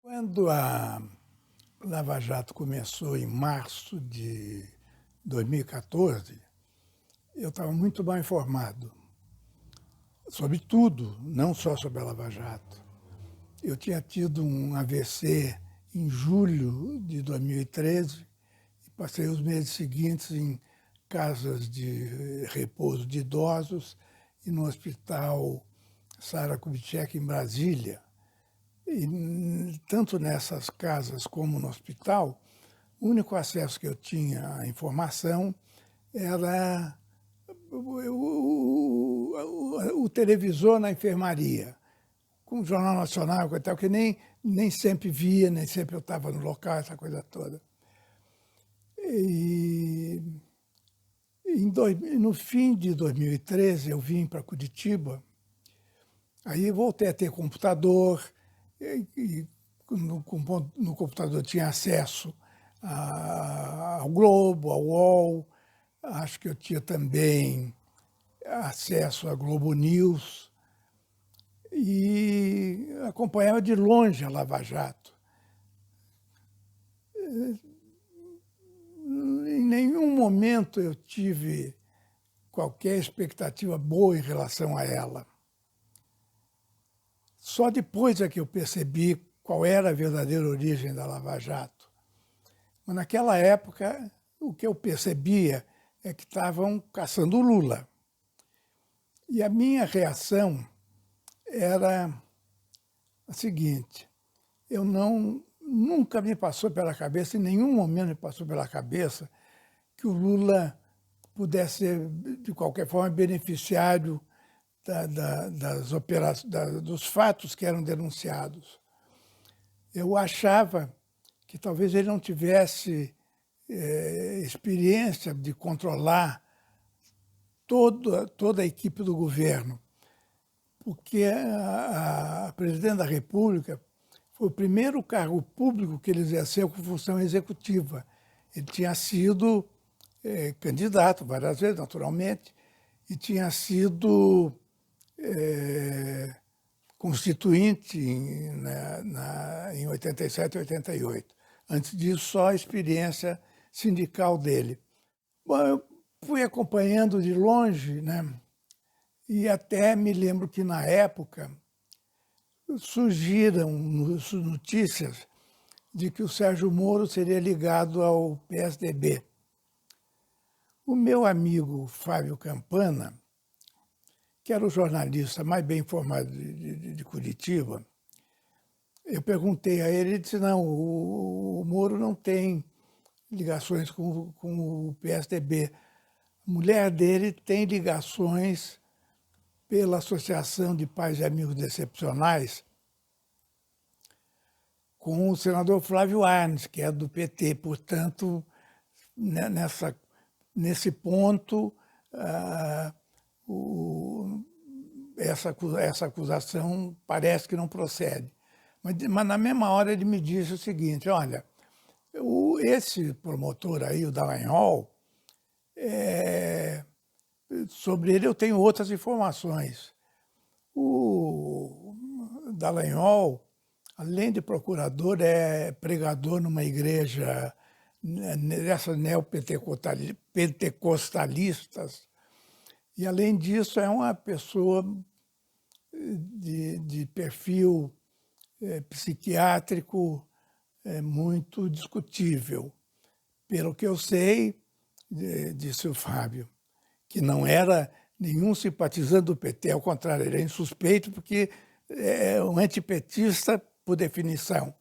Quando a Lava Jato começou em março de 2014, eu estava muito mal informado sobre tudo, não só sobre a Lava Jato. Eu tinha tido um AVC em julho de 2013 e passei os meses seguintes em casas de repouso de idosos e no hospital Sara Kubitschek, em Brasília. E tanto nessas casas como no hospital, o único acesso que eu tinha à informação era o televisor na enfermaria, com o Jornal Nacional e tal, que nem sempre via, nem sempre eu estava no local, essa coisa toda. E no fim de 2013, eu vim para Curitiba, aí voltei a ter computador, e no computador tinha acesso ao Globo, ao UOL, acho que eu tinha também acesso à Globo News e acompanhava de longe a Lava Jato. Em nenhum momento eu tive qualquer expectativa boa em relação a ela. Só depois é que eu percebi qual era a verdadeira origem da Lava Jato. Mas naquela época, o que eu percebia é que estavam caçando o Lula. E a minha reação era a seguinte: nunca me passou pela cabeça, em nenhum momento me passou pela cabeça, que o Lula pudesse ser, de qualquer forma, beneficiário dos fatos que eram denunciados. Eu achava que talvez ele não tivesse experiência de controlar toda a equipe do governo, porque a presidente da República foi o primeiro cargo público que ele exerceu com função executiva. Ele tinha sido candidato várias vezes, naturalmente, e tinha sido constituinte em 87 e 88. Antes disso, só a experiência sindical dele. Bom, eu fui acompanhando de longe, né? E até me lembro que, na época, surgiram notícias de que o Sérgio Moro seria ligado ao PSDB. O meu amigo Fábio Campana, que era o jornalista mais bem informado de Curitiba, eu perguntei a ele, ele disse: não, o Moro não tem ligações com o PSDB. A mulher dele tem ligações pela Associação de Pais e Amigos Excepcionais com o senador Flávio Arnes, que é do PT. Portanto, nesse ponto, essa acusação parece que não procede. Mas na mesma hora ele me disse o seguinte: olha, esse promotor aí, o Dallagnol, sobre ele eu tenho outras informações. O Dallagnol, além de procurador, é pregador numa igreja dessas neopentecostalistas, e, além disso, é uma pessoa de perfil psiquiátrico muito discutível. Pelo que eu sei, disse o Fábio, que não era nenhum simpatizante do PT, ao contrário, ele é insuspeito porque é um antipetista por definição.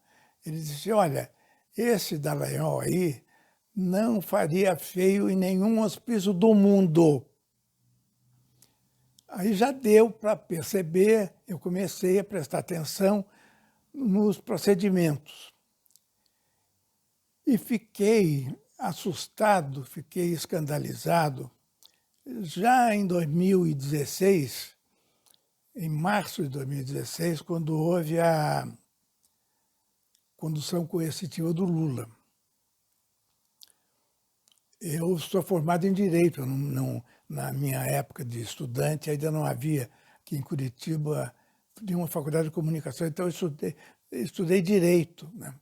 Ele disse: olha, esse Dallagnol aí não faria feio em nenhum hospício do mundo. Aí já deu para perceber, eu comecei a prestar atenção nos procedimentos. E fiquei assustado, fiquei escandalizado. Já em 2016, em março de 2016, quando houve a condução coercitiva do Lula. Eu sou formado em Direito, na minha época de estudante ainda não havia aqui em Curitiba nenhuma faculdade de comunicação, então eu estudei Direito, né?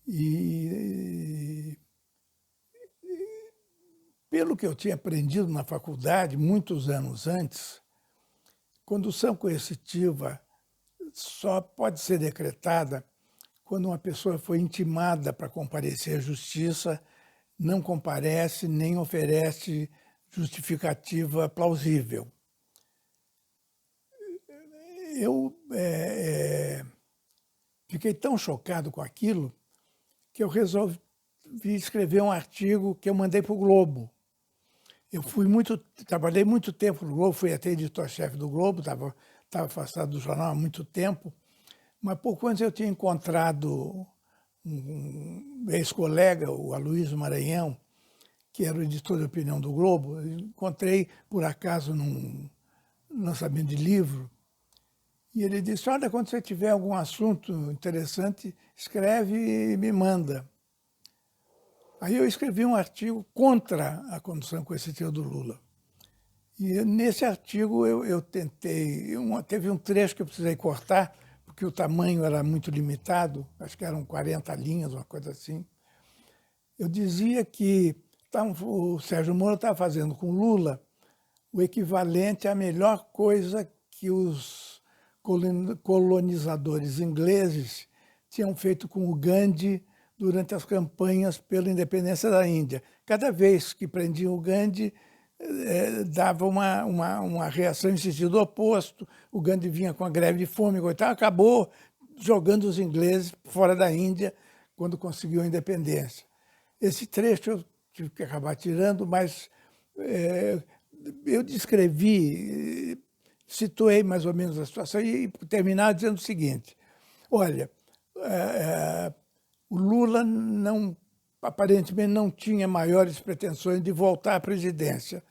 E pelo que eu tinha aprendido na faculdade, muitos anos antes, condução coercitiva só pode ser decretada quando uma pessoa foi intimada para comparecer à justiça, não comparece nem oferece justificativa plausível. Eu fiquei tão chocado com aquilo que eu resolvi escrever um artigo que eu mandei para o Globo. Eu trabalhei muito tempo no Globo, fui até editor-chefe do Globo, estava afastado do jornal há muito tempo, mas pouco antes eu tinha encontrado um ex-colega, o Aloysio Maranhão, que era o editor de opinião do Globo. Eu encontrei, por acaso, num lançamento de livro, e ele disse, olha, quando você tiver algum assunto interessante, escreve e me manda. Aí eu escrevi um artigo contra a condução coercitiva do Lula. E nesse artigo eu tentei, teve um trecho que eu precisei cortar, porque o tamanho era muito limitado, acho que eram 40 linhas, uma coisa assim. Eu dizia que o Sérgio Moro estava fazendo com Lula o equivalente à melhor coisa que os colonizadores ingleses tinham feito com o Gandhi durante as campanhas pela independência da Índia. Cada vez que prendiam o Gandhi, dava uma reação em sentido oposto. O Gandhi vinha com a greve de fome, coitado, acabou jogando os ingleses fora da Índia quando conseguiu a independência. Esse trecho eu tive que acabar tirando, mas eu descrevi, situei mais ou menos a situação e terminar dizendo o seguinte, olha, o Lula aparentemente não tinha maiores pretensões de voltar à presidência,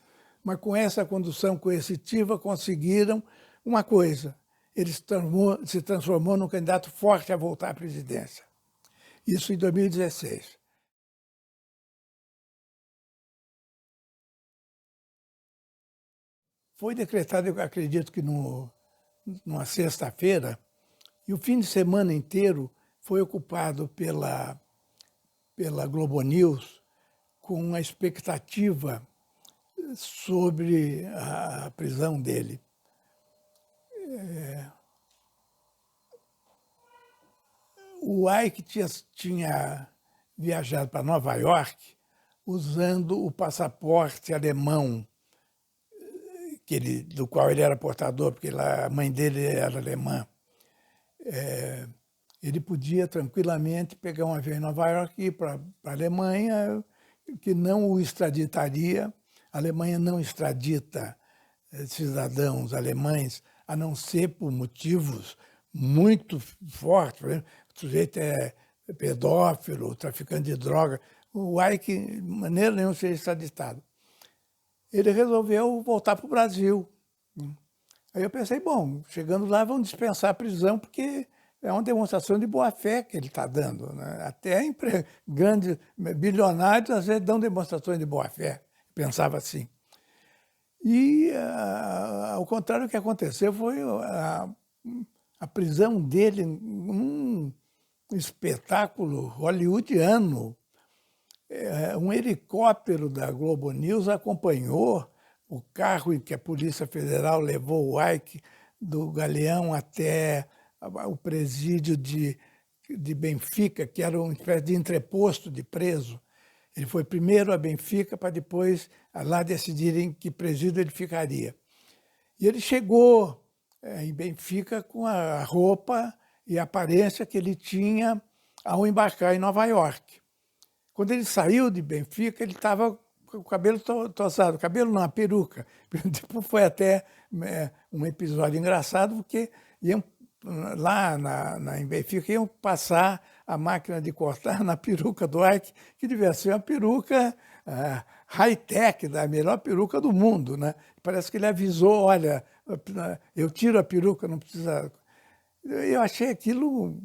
mas com essa condução coercitiva conseguiram uma coisa, ele se transformou num candidato forte a voltar à presidência. Isso em 2016. Foi decretado, eu acredito que numa sexta-feira, e o fim de semana inteiro foi ocupado pela Globo News com a expectativa sobre a prisão dele. O Ike tinha viajado para Nova York usando o passaporte alemão, do qual ele era portador, porque a mãe dele era alemã. Ele podia tranquilamente pegar um avião em Nova York e ir para a Alemanha, que não o extraditaria. A Alemanha não extradita cidadãos alemães, a não ser por motivos muito fortes. Por exemplo, o sujeito é pedófilo, traficante de droga. O Ike, de maneira nenhuma, seria extraditado. Ele resolveu voltar para o Brasil. Aí eu pensei, bom, chegando lá vão dispensar a prisão, porque é uma demonstração de boa-fé que ele está dando, né? Até grandes bilionários às vezes dão demonstrações de boa-fé. Pensava assim. E, ao contrário, o que aconteceu foi a prisão dele, um espetáculo hollywoodiano. Um helicóptero da Globo News acompanhou o carro em que a Polícia Federal levou o Ike do Galeão até o presídio de Benfica, que era uma espécie de entreposto de preso. Ele foi primeiro a Benfica para depois lá decidirem que presídio ele ficaria. E ele chegou em Benfica com a roupa e a aparência que ele tinha ao embarcar em Nova York. Quando ele saiu de Benfica, ele estava com o cabelo tosado, cabelo não, a peruca. Tipo, foi até um episódio engraçado, porque iam lá em Benfica iam passar a máquina de cortar na peruca do Ike, que devia ser uma peruca high-tech, da melhor peruca do mundo, né? Parece que ele avisou, olha, eu tiro a peruca, não precisa... Eu achei aquilo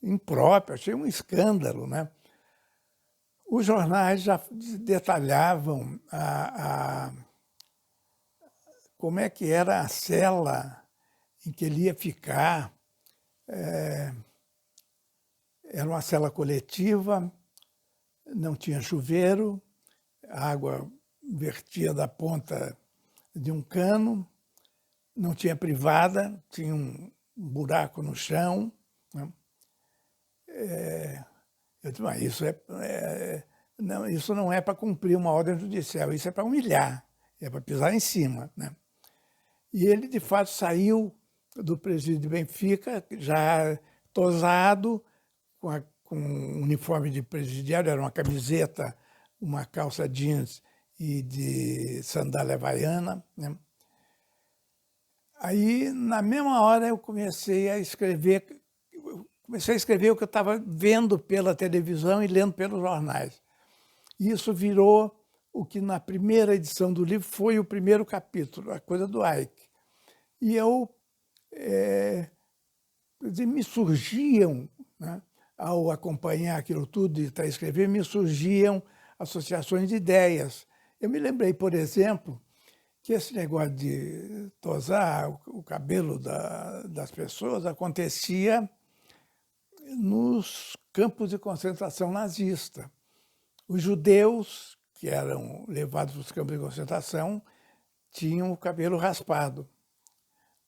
impróprio, achei um escândalo, né? Os jornais já detalhavam como é que era a cela em que ele ia ficar, Era uma cela coletiva, não tinha chuveiro, a água vertia da ponta de um cano, não tinha privada, tinha um buraco no chão, né? Eu disse, mas isso não é para cumprir uma ordem judicial, isso é para humilhar, é para pisar em cima, né? E ele, de fato, saiu do presídio de Benfica, já tosado, com um uniforme de presidiário, era uma camiseta, uma calça jeans e de sandália havaiana, né? Aí, na mesma hora, eu comecei a escrever o que eu estava vendo pela televisão e lendo pelos jornais. E isso virou o que, na primeira edição do livro, foi o primeiro capítulo, a coisa do Ike. E me surgiam, né, ao acompanhar aquilo tudo e estar escrevendo, me surgiam associações de ideias. Eu me lembrei, por exemplo, que esse negócio de tosar o cabelo das pessoas acontecia nos campos de concentração nazista. Os judeus, que eram levados para os campos de concentração, tinham o cabelo raspado,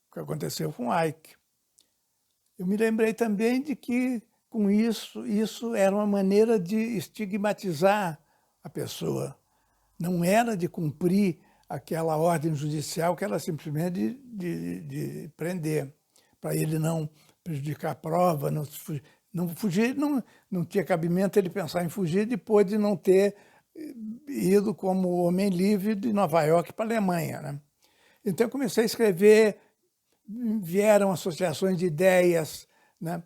o que aconteceu com Ike. Eu me lembrei também de que, com isso era uma maneira de estigmatizar a pessoa. Não era de cumprir aquela ordem judicial que era simplesmente de prender, para ele não prejudicar a prova, não fugir, não tinha cabimento ele pensar em fugir depois de não ter ido como homem livre de Nova York para a Alemanha, né? Então eu comecei a escrever, vieram associações de ideias, né?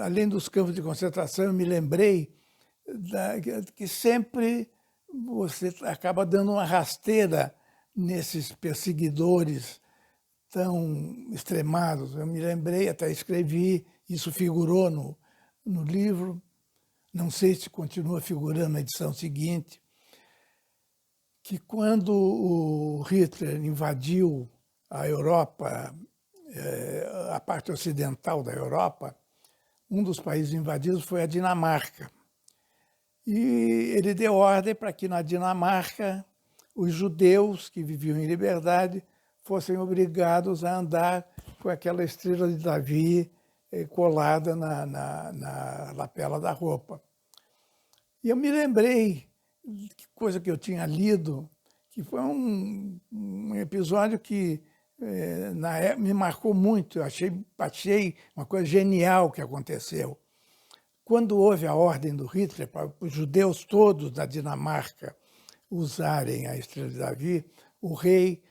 Além dos campos de concentração, eu me lembrei que sempre você acaba dando uma rasteira nesses perseguidores tão extremados. Eu me lembrei, até escrevi, isso figurou no livro, não sei se continua figurando na edição seguinte, que quando o Hitler invadiu a Europa, a parte ocidental da Europa, um dos países invadidos foi a Dinamarca. E ele deu ordem para que na Dinamarca os judeus que viviam em liberdade fossem obrigados a andar com aquela estrela de Davi colada na lapela da roupa. E eu me lembrei, coisa que eu tinha lido, que foi um episódio que na época me marcou muito, eu achei uma coisa genial que aconteceu. Quando houve a ordem do Hitler para os judeus todos da Dinamarca usarem a estrela de Davi, o rei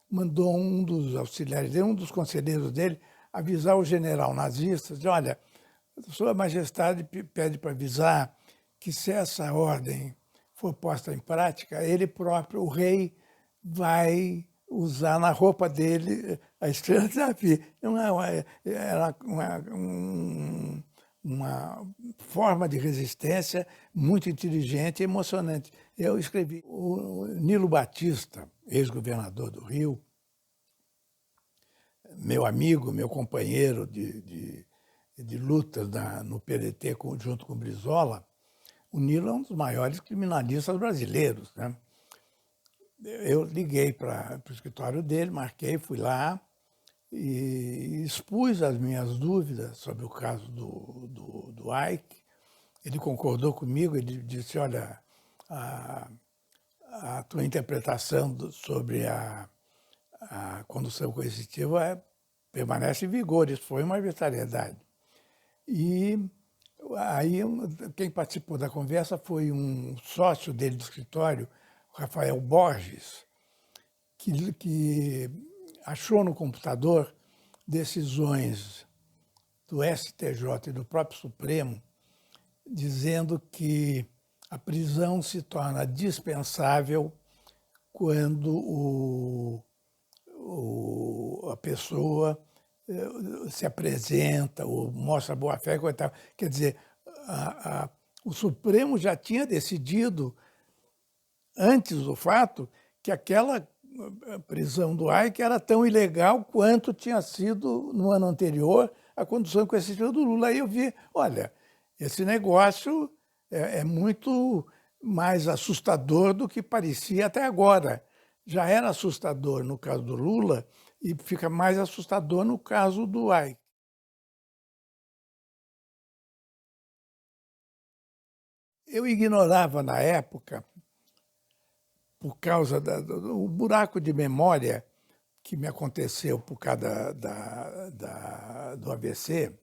mandou um dos auxiliares dele, um dos conselheiros dele, avisar o general nazista, de, olha, Sua Majestade pede para avisar que se essa ordem for posta em prática, ele próprio, o rei, vai usar na roupa dele a estrela de Davi. Era uma forma de resistência muito inteligente e emocionante. Eu escrevi. O Nilo Batista, ex-governador do Rio, meu amigo, meu companheiro de luta no PDT junto com o Brizola, o Nilo é um dos maiores criminalistas brasileiros, né? Eu liguei para o escritório dele, marquei, fui lá e expus as minhas dúvidas sobre o caso do Ike. Ele concordou comigo, ele disse, olha, a tua interpretação sobre a condução coercitiva permanece em vigor, isso foi uma arbitrariedade. E aí quem participou da conversa foi um sócio dele do escritório, Rafael Borges, que achou no computador decisões do STJ e do próprio Supremo dizendo que a prisão se torna dispensável quando a pessoa se apresenta ou mostra boa-fé. Quer dizer, o Supremo já tinha decidido, antes do fato, que aquela a prisão do Hayek era tão ilegal quanto tinha sido no ano anterior a condução coercitiva do Lula. Aí eu vi, olha, esse negócio é muito mais assustador do que parecia até agora. Já era assustador no caso do Lula e fica mais assustador no caso do Hayek. Eu ignorava na época, por causa do buraco de memória que me aconteceu por causa do AVC,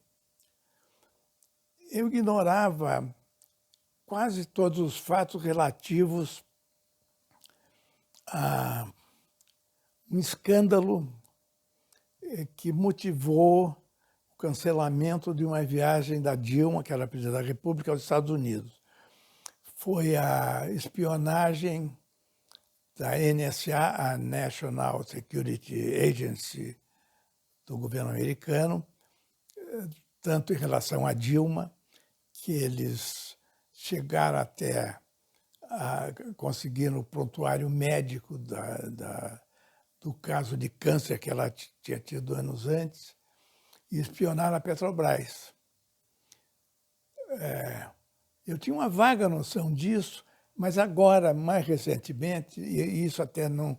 eu ignorava quase todos os fatos relativos a um escândalo que motivou o cancelamento de uma viagem da Dilma, que era presidente da República, aos Estados Unidos. Foi a espionagem da NSA, a National Security Agency do governo americano, tanto em relação a Dilma, que eles chegaram até a conseguir no prontuário médico do caso de câncer que ela tinha tido anos antes, e espionaram a Petrobras. Eu tinha uma vaga noção disso, mas agora, mais recentemente, e isso até não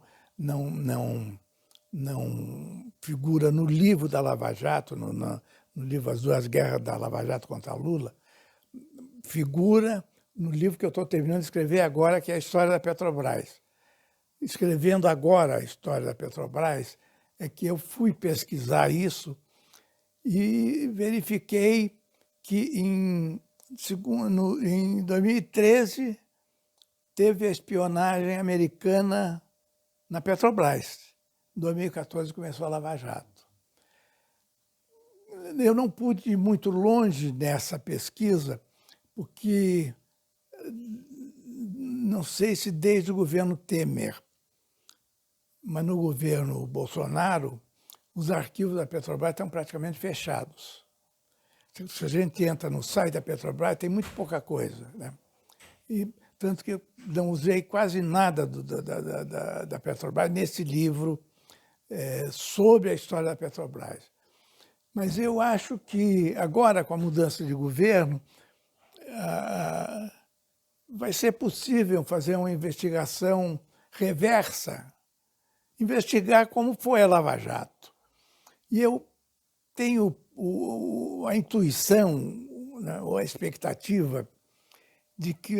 figura no livro da Lava Jato, no livro As Duas Guerras da Lava Jato contra Lula, figura no livro que eu estou terminando de escrever agora, que é a História da Petrobras. Escrevendo agora a História da Petrobras, é que eu fui pesquisar isso e verifiquei que em 2013 teve a espionagem americana na Petrobras. Em 2014 começou a Lava Jato. Eu não pude ir muito longe nessa pesquisa, porque não sei se desde o governo Temer, mas no governo Bolsonaro, os arquivos da Petrobras estão praticamente fechados. Se a gente entra no site da Petrobras, tem muito pouca coisa, né? E tanto que eu não usei quase nada da Petrobras nesse livro sobre a história da Petrobras. Mas eu acho que agora, com a mudança de governo, vai ser possível fazer uma investigação reversa, investigar como foi a Lava Jato. E eu tenho a intuição, né, ou a expectativa de que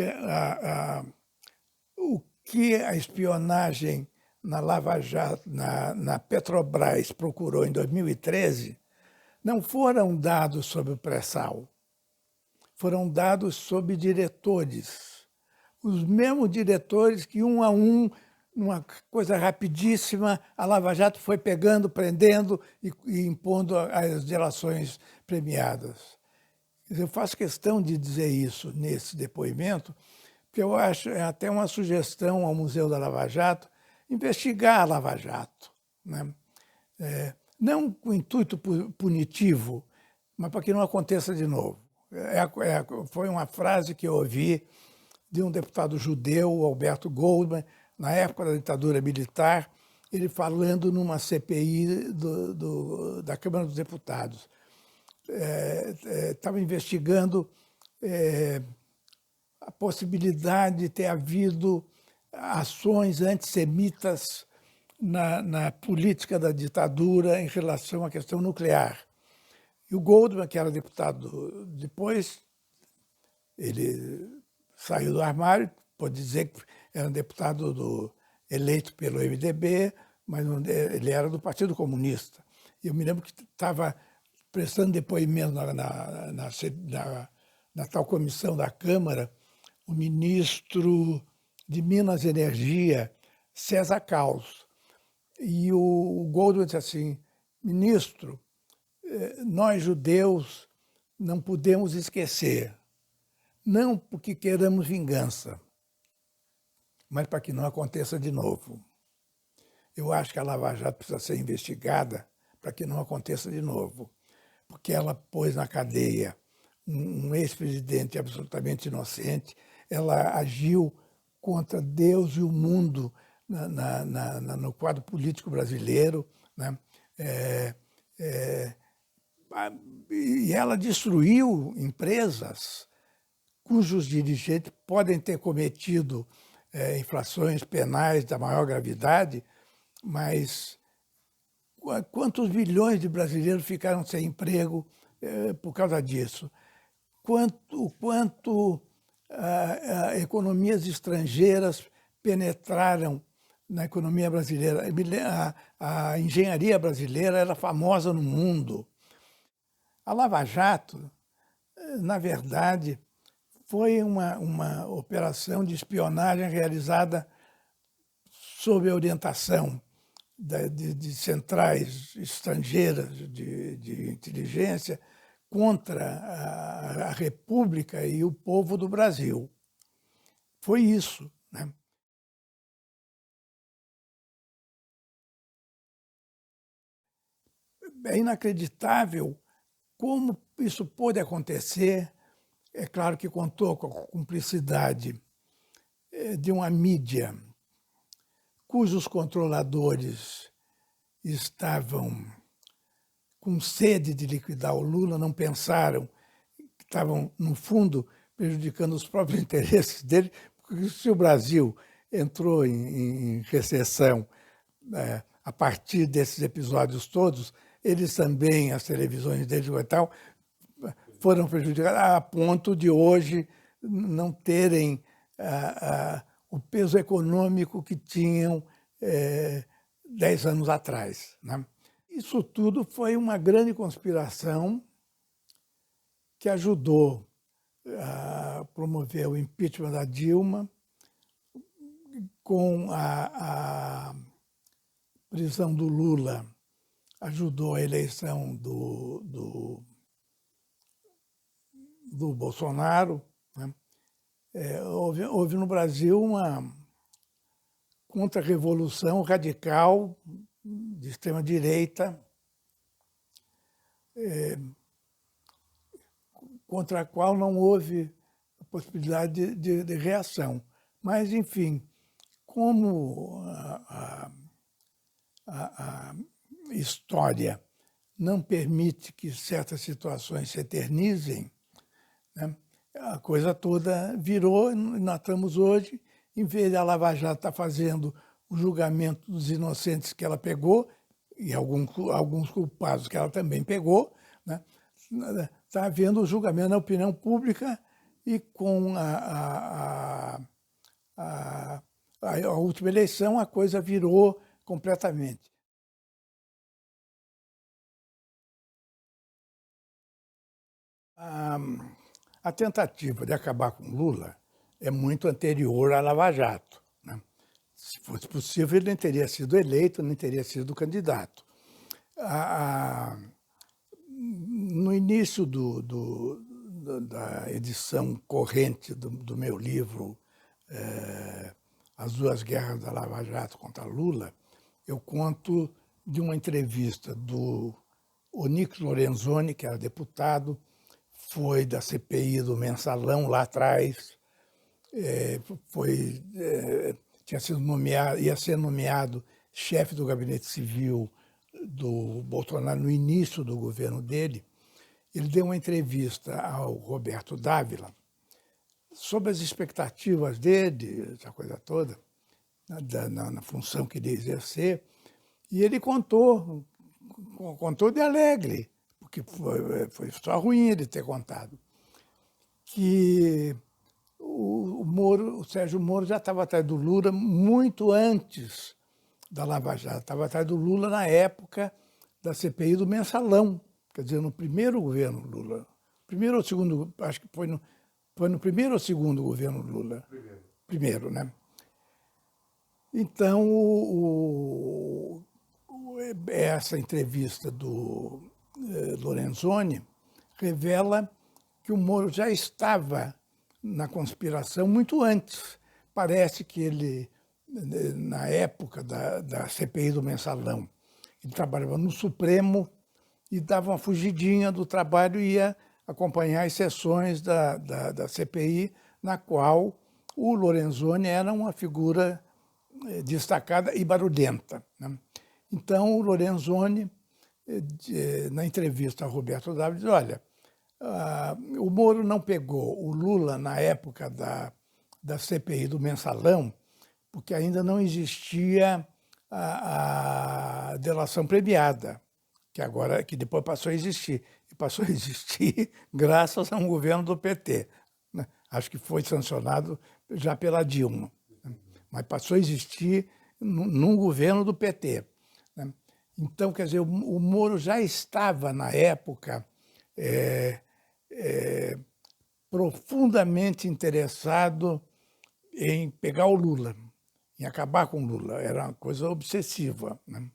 o que a espionagem na Lava Jato, na Petrobras procurou em 2013, não foram dados sobre o pré-sal, foram dados sobre diretores. Os mesmos diretores que, um a um, numa coisa rapidíssima, a Lava Jato foi pegando, prendendo e impondo as delações premiadas. Eu faço questão de dizer isso nesse depoimento, porque eu acho até uma sugestão ao Museu da Lava Jato investigar a Lava Jato, né? Não com intuito punitivo, mas para que não aconteça de novo. Foi uma frase que eu ouvi de um deputado judeu, Alberto Goldman, na época da ditadura militar, ele falando numa CPI da Câmara dos Deputados. Estava investigando a possibilidade de ter havido ações antissemitas na política da ditadura em relação à questão nuclear. E o Goldman, que era deputado depois, ele saiu do armário, pode dizer que era um deputado eleito pelo MDB, mas ele era do Partido Comunista. Eu me lembro que estava prestando depoimento na tal comissão da Câmara o ministro de Minas e Energia, César Caos. E o Goldman disse assim: ministro, nós judeus não podemos esquecer, não porque queremos vingança, mas para que não aconteça de novo. Eu acho que a Lava Jato precisa ser investigada para que não aconteça de novo, porque ela pôs na cadeia um ex-presidente absolutamente inocente, ela agiu contra Deus e o mundo no quadro político brasileiro, né? E ela destruiu empresas cujos dirigentes podem ter cometido infrações penais da maior gravidade, mas quantos bilhões de brasileiros ficaram sem emprego por causa disso? Quanto economias estrangeiras penetraram na economia brasileira. A engenharia brasileira era famosa no mundo. A Lava Jato, na verdade, foi uma operação de espionagem realizada sob a orientação de centrais estrangeiras de inteligência contra a República e o povo do Brasil. Foi isso, né? É inacreditável como isso pôde acontecer. É claro que contou com a cumplicidade de uma mídia cujos controladores estavam com sede de liquidar o Lula, não pensaram que estavam, no fundo, prejudicando os próprios interesses dele, porque se o Brasil entrou em recessão a partir desses episódios todos, eles também, as televisões deles e tal, foram prejudicadas a ponto de hoje não terem o peso econômico que tinham 10 anos atrás, né? Isso tudo foi uma grande conspiração que ajudou a promover o impeachment da Dilma, com a prisão do Lula, ajudou a eleição do Bolsonaro, né? Houve no Brasil uma contra-revolução radical de extrema-direita, contra a qual não houve a possibilidade de reação. Mas, enfim, como a história não permite que certas situações se eternizem, né, a coisa toda virou, e nós estamos hoje, em vez de a Lava Jato estar fazendo o julgamento dos inocentes que ela pegou, e alguns culpados que ela também pegou, né, está havendo o julgamento na opinião pública e com a última eleição a coisa virou completamente. A tentativa de acabar com Lula é muito anterior à Lava Jato, né? Se fosse possível, ele nem teria sido eleito, nem teria sido candidato. No início da edição corrente do meu livro As Duas Guerras da Lava Jato contra Lula, eu conto de uma entrevista do Onyx Lorenzoni, que era deputado, foi da CPI do Mensalão lá atrás, ia ser nomeado chefe do gabinete civil do Bolsonaro no início do governo dele. Ele deu uma entrevista ao Roberto Dávila sobre as expectativas dele, essa coisa toda, na função que ele ia exercer, e ele contou de alegre, porque foi só ruim ele ter contado, que o Sérgio Moro já estava atrás do Lula muito antes da Lava Jato, estava atrás do Lula na época da CPI do Mensalão, quer dizer, no primeiro governo Lula. Primeiro ou segundo, acho que foi no primeiro ou segundo governo Lula? Primeiro, né? Então, essa entrevista do Lorenzoni revela que o Moro já estava na conspiração muito antes. Parece que ele, na época da CPI do Mensalão, ele trabalhava no Supremo e dava uma fugidinha do trabalho e ia acompanhar as sessões da CPI, na qual o Lorenzoni era uma figura destacada e barulhenta, né? Então, o Lorenzoni, na entrevista a Roberto Dávila, diz, olha, o Moro não pegou o Lula na época da CPI do Mensalão, porque ainda não existia a delação premiada, que depois passou a existir. E passou a existir graças a um governo do PT. Né? Acho que foi sancionado já pela Dilma, né? Mas passou a existir num governo do PT. Né? Então, quer dizer, o Moro já estava, na época, profundamente interessado em pegar o Lula, em acabar com o Lula. Era uma coisa obsessiva, né?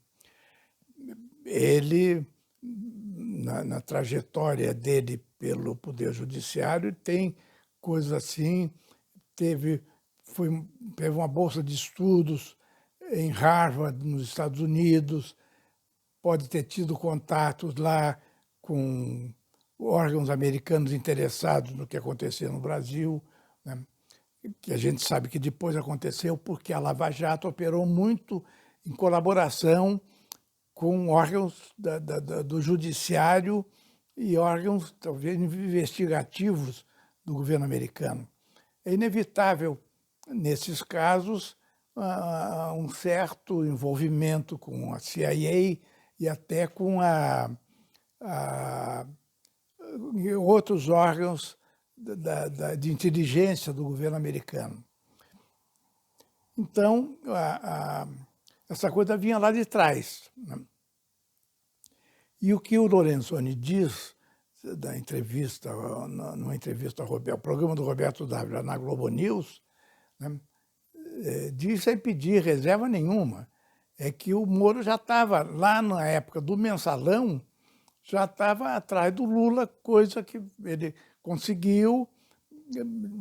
Ele, na trajetória dele pelo Poder Judiciário, tem coisas assim, teve uma bolsa de estudos em Harvard, nos Estados Unidos, pode ter tido contatos lá com órgãos americanos interessados no que acontecia no Brasil, né? Que a gente sabe que depois aconteceu porque a Lava Jato operou muito em colaboração com órgãos do judiciário e órgãos, talvez, investigativos do governo americano. É inevitável, nesses casos, um certo envolvimento com a CIA e até com outros órgãos de inteligência do governo americano. Então, essa coisa vinha lá de trás, né? E o que o Lorenzoni diz da entrevista, numa entrevista ao programa do Roberto Dávila na Globo News, né, diz sem pedir reserva nenhuma, é que o Moro já estava, lá na época do Mensalão, já estava atrás do Lula, coisa que ele conseguiu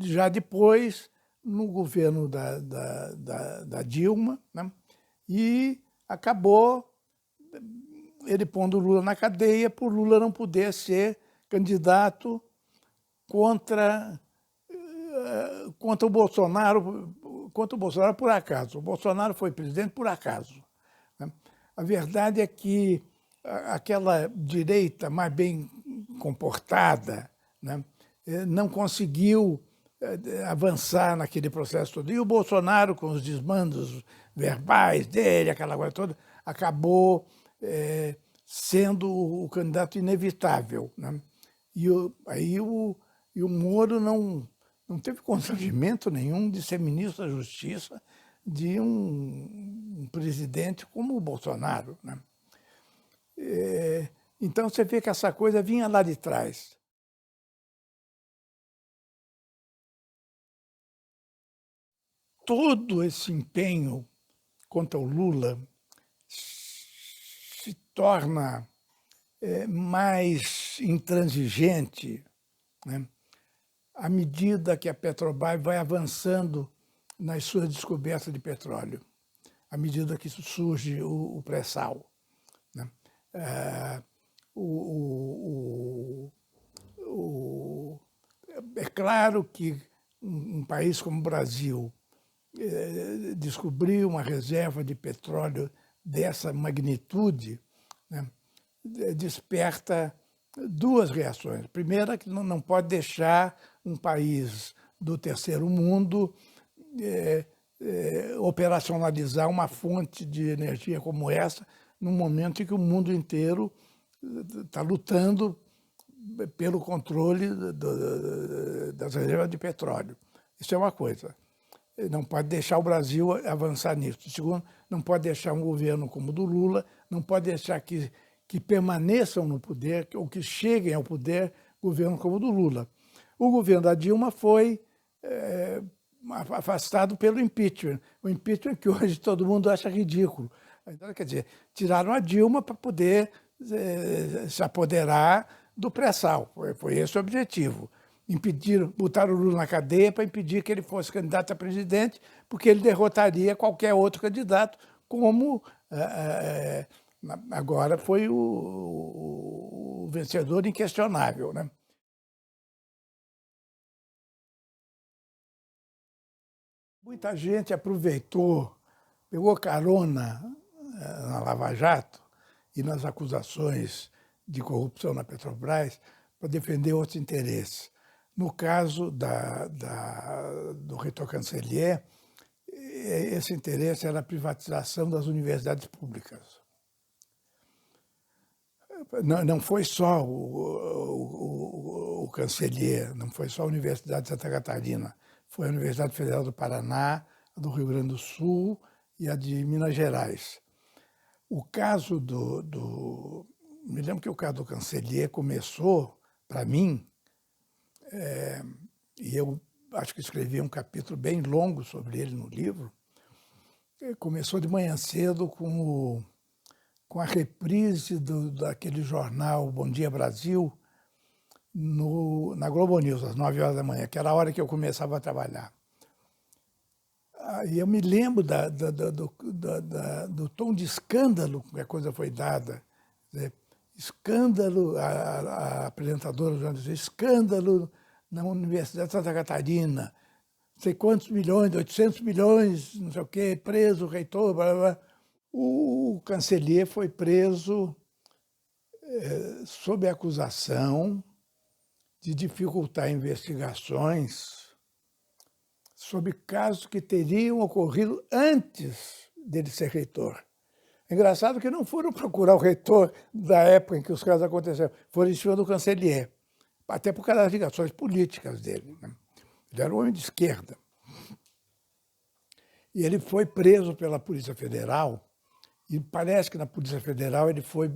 já depois no governo da Dilma, né? E acabou ele pondo o Lula na cadeia por Lula não poder ser candidato contra o Bolsonaro, por acaso. O Bolsonaro foi presidente por acaso, né? A verdade é que aquela direita mais bem comportada, né, não conseguiu avançar naquele processo todo. E o Bolsonaro, com os desmandos verbais dele, aquela coisa toda, acabou sendo o candidato inevitável, né? E o Moro não teve constrangimento nenhum de ser ministro da Justiça de um presidente como o Bolsonaro, né? Então, você vê que essa coisa vinha lá de trás. Todo esse empenho contra o Lula se torna mais intransigente, né, à medida que a Petrobras vai avançando nas suas descobertas de petróleo, à medida que surge o pré-sal, né? É claro que um país como o Brasil descobrir uma reserva de petróleo dessa magnitude, né, desperta duas reações. Primeira, que não pode deixar um país do terceiro mundo operacionalizar uma fonte de energia como essa, num momento em que o mundo inteiro está lutando pelo controle das reservas de petróleo. Isso é uma coisa. Não pode deixar o Brasil avançar nisso. Segundo, não pode deixar um governo como o do Lula, não pode deixar que permaneçam no poder ou que cheguem ao poder governo como o do Lula. O governo da Dilma foi afastado pelo impeachment. O impeachment que hoje todo mundo acha ridículo. Então, quer dizer, tiraram a Dilma para poder se apoderar do pré-sal. Foi esse o objetivo. Botaram o Lula na cadeia para impedir que ele fosse candidato a presidente, porque ele derrotaria qualquer outro candidato, como agora foi o vencedor inquestionável, né? Muita gente aproveitou pegou carona na Lava Jato e nas acusações de corrupção na Petrobras para defender outros interesses. No caso do reitor Cancellier, esse interesse era a privatização das universidades públicas. Não foi só o Cancellier, não foi só a Universidade de Santa Catarina, foi a Universidade Federal do Paraná, a do Rio Grande do Sul e a de Minas Gerais. O caso me lembro que o caso do Cancellier começou, para mim, e eu acho que escrevi um capítulo bem longo sobre ele no livro, começou de manhã cedo com a reprise daquele jornal Bom Dia Brasil na Globo News, às 9 horas da manhã, que era a hora que eu começava a trabalhar. E eu me lembro do tom de escândalo que a coisa foi dada. Escândalo, a apresentadora do jornal dizia, escândalo na Universidade de Santa Catarina, não sei quantos milhões, 800 milhões, não sei o quê, preso, reitor, blá, blá. O Cancellier foi preso sob a acusação de dificultar investigações sobre casos que teriam ocorrido antes dele ser reitor. É engraçado que não foram procurar o reitor da época em que os casos aconteceram, foram em cima do Cancellier, até por causa das ligações políticas dele, né? Ele era um homem de esquerda. E ele foi preso pela Polícia Federal, e parece que na Polícia Federal ele foi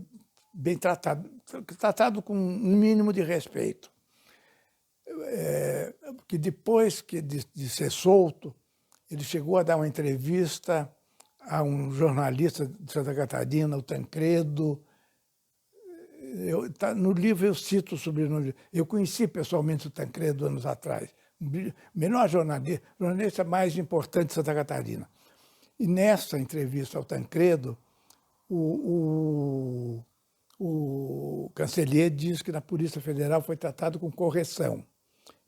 bem tratado com um mínimo de respeito. Porque depois de ser solto, ele chegou a dar uma entrevista a um jornalista de Santa Catarina, o Tancredo. No livro eu cito o sobrenome. Eu conheci pessoalmente o Tancredo anos atrás. O melhor jornalista mais importante de Santa Catarina. E nessa entrevista ao Tancredo, o Cancellier diz que na Polícia Federal foi tratado com correção.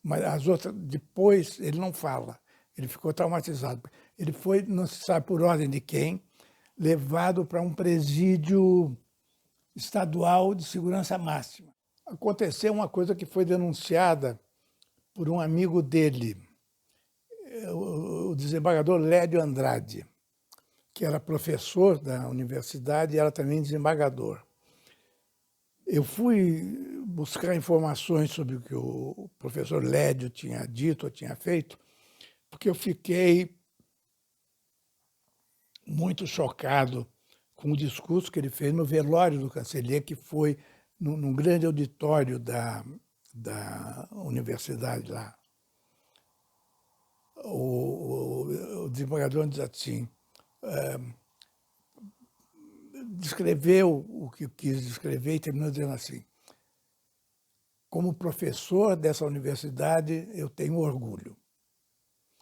Mas as outras, depois, ele não fala. Ele ficou traumatizado. Ele foi, não se sabe por ordem de quem, levado para um presídio estadual de segurança máxima. Aconteceu uma coisa que foi denunciada por um amigo dele, o desembargador Lédio Andrade, que era professor da universidade e era também desembargador. Eu fui buscar informações sobre o que o professor Lédio tinha dito ou tinha feito, porque eu fiquei muito chocado com o discurso que ele fez no velório do Cancellier, que foi num grande auditório da universidade lá. O desembargador diz assim, descreveu o que quis descrever e terminou dizendo assim: como professor dessa universidade, eu tenho orgulho.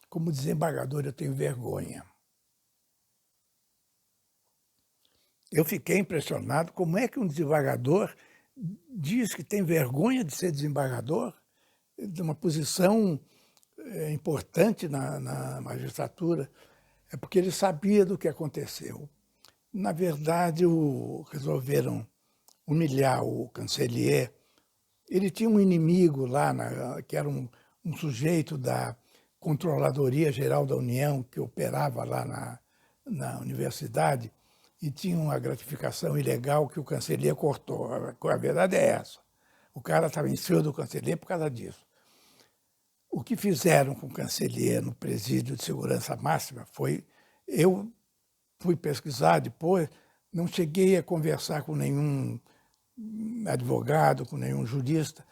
Como desembargador, eu tenho vergonha. Eu fiquei impressionado como é que um desembargador diz que tem vergonha de ser desembargador, de uma posição importante na magistratura. É porque ele sabia do que aconteceu. Na verdade, resolveram humilhar o Cancellier. Ele tinha um inimigo lá, que era um sujeito da Controladoria Geral da União, que operava lá na universidade, e tinha uma gratificação ilegal que o Cancellier cortou. A verdade é essa. O cara estava em cima do Cancellier por causa disso. O que fizeram com o Cancellier no presídio de segurança máxima foi... Eu fui pesquisar depois, não cheguei a conversar com nenhum advogado, com nenhum jurista,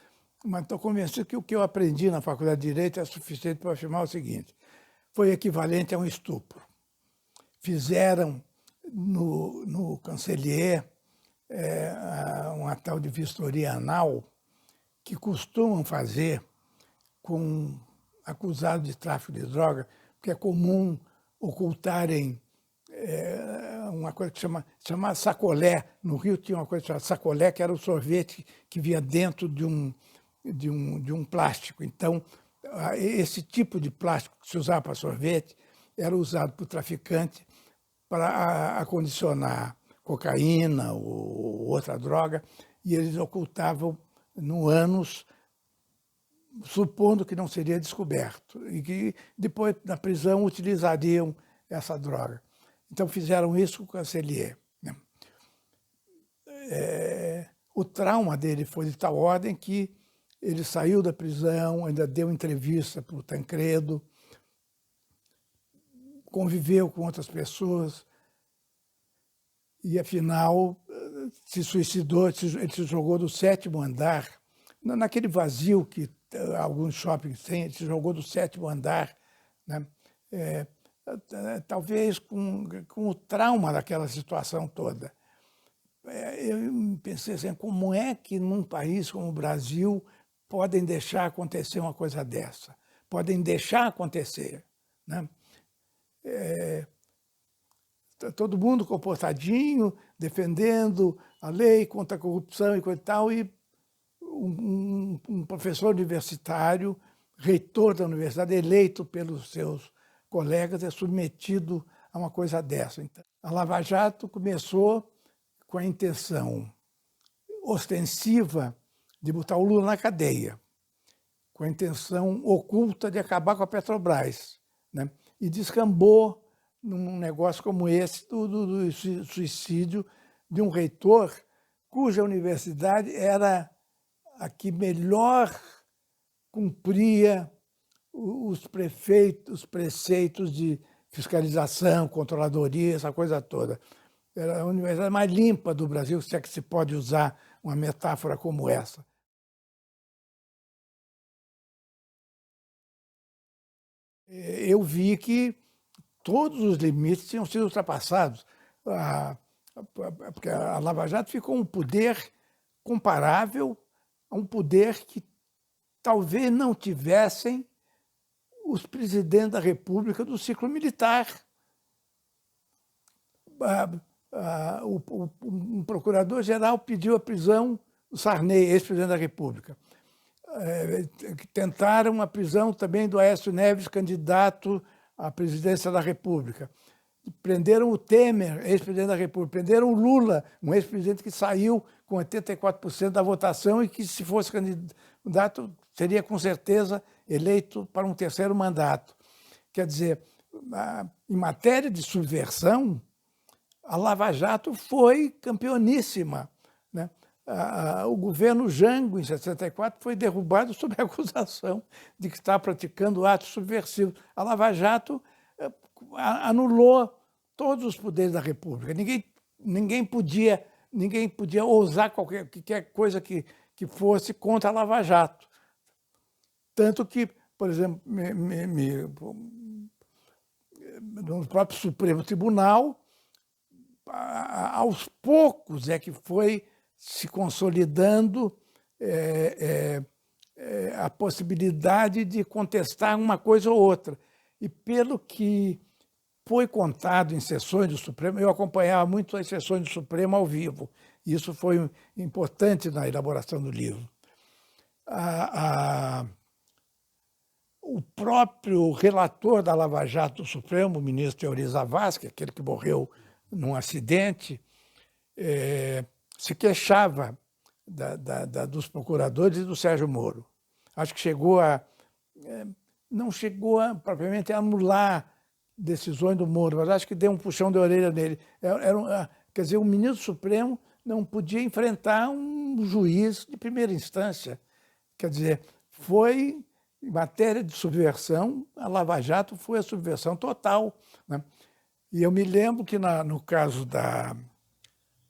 mas estou convencido que o que eu aprendi na Faculdade de Direito é suficiente para afirmar o seguinte: foi equivalente a um estupro. Fizeram no Cancellier uma tal de vistoria anal que costumam fazer com acusados de tráfico de droga, porque é comum ocultarem uma coisa que chama sacolé. No Rio tinha uma coisa chamada sacolé, que era o sorvete que vinha dentro de um plástico. Então, esse tipo de plástico que se usava para sorvete era usado por traficante para acondicionar cocaína ou outra droga, e eles ocultavam no ânus, supondo que não seria descoberto, e que depois, na prisão, utilizariam essa droga. Então, fizeram isso com o Cancelier, né? O trauma dele foi de tal ordem que ele saiu da prisão, ainda deu entrevista para o Tancredo, conviveu com outras pessoas e, afinal, se suicidou. Ele se jogou do 7º andar, naquele vazio que alguns shoppings têm, ele se jogou do 7º andar, né? Talvez com o trauma daquela situação toda. Eu pensei assim, como é que num país como o Brasil podem deixar acontecer uma coisa dessa? Podem deixar acontecer, né? Todo mundo comportadinho, defendendo a lei contra a corrupção e coisa e tal, e um professor universitário, reitor da universidade, eleito pelos seus colegas, é submetido a uma coisa dessa. Então, a Lava Jato começou com a intenção ostensiva de botar o Lula na cadeia, com a intenção oculta de acabar com a Petrobras, né? E descambou num negócio como esse do suicídio de um reitor cuja universidade era a que melhor cumpria os preceitos de fiscalização, controladoria, essa coisa toda. Era a universidade mais limpa do Brasil, se é que se pode usar uma metáfora como essa. Eu vi que todos os limites tinham sido ultrapassados, porque a Lava Jato ficou um poder comparável a um poder que talvez não tivessem os presidentes da República do ciclo militar. Um procurador-geral pediu a prisão do Sarney, ex-presidente da República. Tentaram a prisão também do Aécio Neves, candidato à presidência da República. Prenderam o Temer, ex-presidente da República. Prenderam o Lula, um ex-presidente que saiu com 84% da votação e que, se fosse candidato, seria com certeza eleito para um 3º mandato. Quer dizer, em matéria de subversão, a Lava Jato foi campeoníssima, né? O governo Jango, em 64, foi derrubado sob a acusação de que estava praticando atos subversivos. A Lava Jato anulou todos os poderes da República. Ninguém podia ousar qualquer coisa que fosse contra a Lava Jato. Tanto que, por exemplo, no próprio Supremo Tribunal, aos poucos é que foi se consolidando a possibilidade de contestar uma coisa ou outra. E pelo que foi contado em sessões do Supremo, eu acompanhava muito as sessões do Supremo ao vivo. Isso foi importante na elaboração do livro. O próprio relator da Lava Jato do Supremo, o ministro Teori Zavascki, aquele que morreu num acidente, se queixava dos procuradores e do Sérgio Moro. Acho que não chegou propriamente a anular decisões do Moro, mas acho que deu um puxão de orelha nele. Quer dizer, o ministro Supremo não podia enfrentar um juiz de primeira instância. Quer dizer, foi, em matéria de subversão, a Lava Jato foi a subversão total, né? E eu me lembro que, no caso da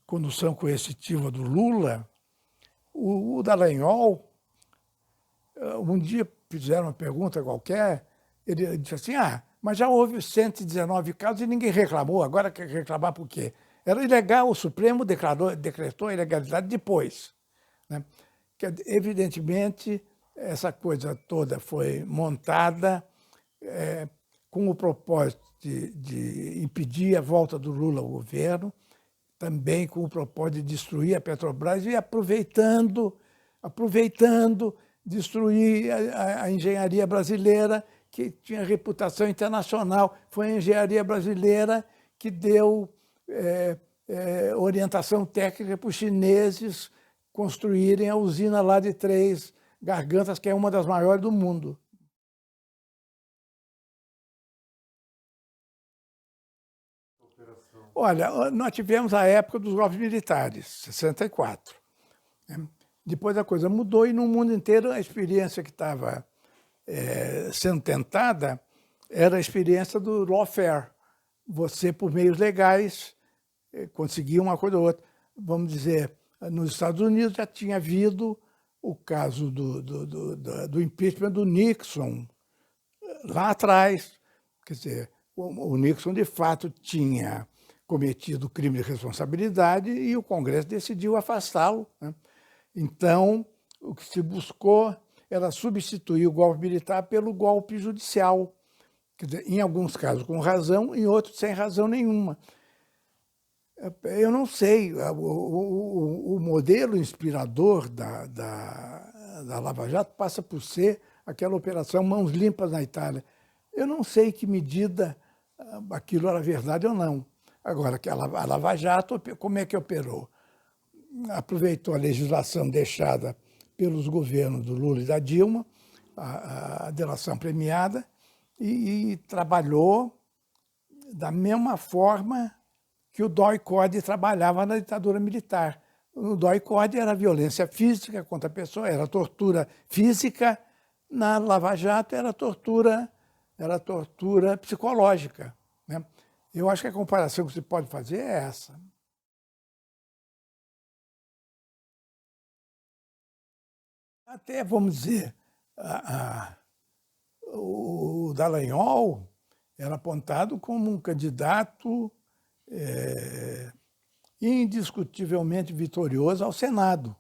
condução coercitiva do Lula, o Dallagnol, um dia fizeram uma pergunta qualquer, ele disse assim, mas já houve 119 casos e ninguém reclamou, agora quer reclamar por quê? Era ilegal, o Supremo decretou a ilegalidade depois, né? Que, evidentemente, essa coisa toda foi montada com o propósito de impedir a volta do Lula ao governo, também com o propósito de destruir a Petrobras e aproveitando, destruir a engenharia brasileira, que tinha reputação internacional. Foi a engenharia brasileira que deu orientação técnica para os chineses construírem a usina lá de Três Gargantas, que é uma das maiores do mundo. Olha, nós tivemos a época dos golpes militares, 64. Né? Depois a coisa mudou e no mundo inteiro a experiência que estava sendo tentada era a experiência do lawfare. Você, por meios legais, conseguia uma coisa ou outra. Vamos dizer, nos Estados Unidos já tinha havido o caso do impeachment do Nixon, lá atrás. Quer dizer, o Nixon, de fato, tinha cometido crime de responsabilidade e o Congresso decidiu afastá-lo. Né? Então, o que se buscou era substituir o golpe militar pelo golpe judicial. Quer dizer, em alguns casos com razão, em outros sem razão nenhuma. Eu não sei, o modelo inspirador da Lava Jato passa por ser aquela operação Mãos Limpas na Itália. Eu não sei que medida aquilo era verdade ou não. Agora, a Lava Jato, como é que operou? Aproveitou a legislação deixada pelos governos do Lula e da Dilma, a delação premiada, e trabalhou da mesma forma que o DOI-CODE trabalhava na ditadura militar. O DOI-CODE era violência física contra a pessoa, era tortura física. Na Lava Jato era tortura psicológica. Né? Eu acho que a comparação que se pode fazer é essa. Até, vamos dizer, o Dallagnol era apontado como um candidato indiscutivelmente vitorioso ao Senado.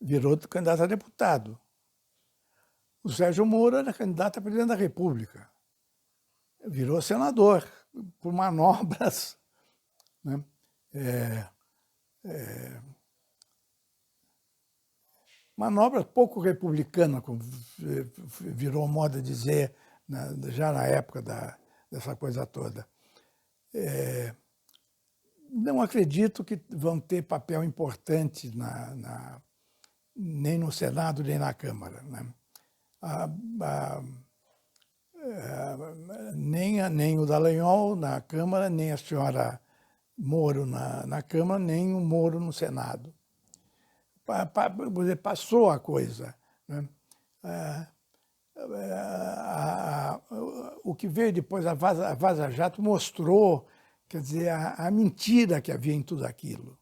Virou candidato a deputado. O Sérgio Moro era candidato a presidente da República. Virou senador, por manobras, né? Manobras pouco republicanas, como virou moda dizer já na época dessa coisa toda. Não acredito que vão ter papel importante nem no Senado, nem na Câmara. Né? Nem o Dallagnol na Câmara, nem a senhora Moro na Câmara, nem o Moro no Senado. Passou a coisa. Né? O que veio depois, a Vaza Jato, mostrou, quer dizer, a mentira que havia em tudo aquilo.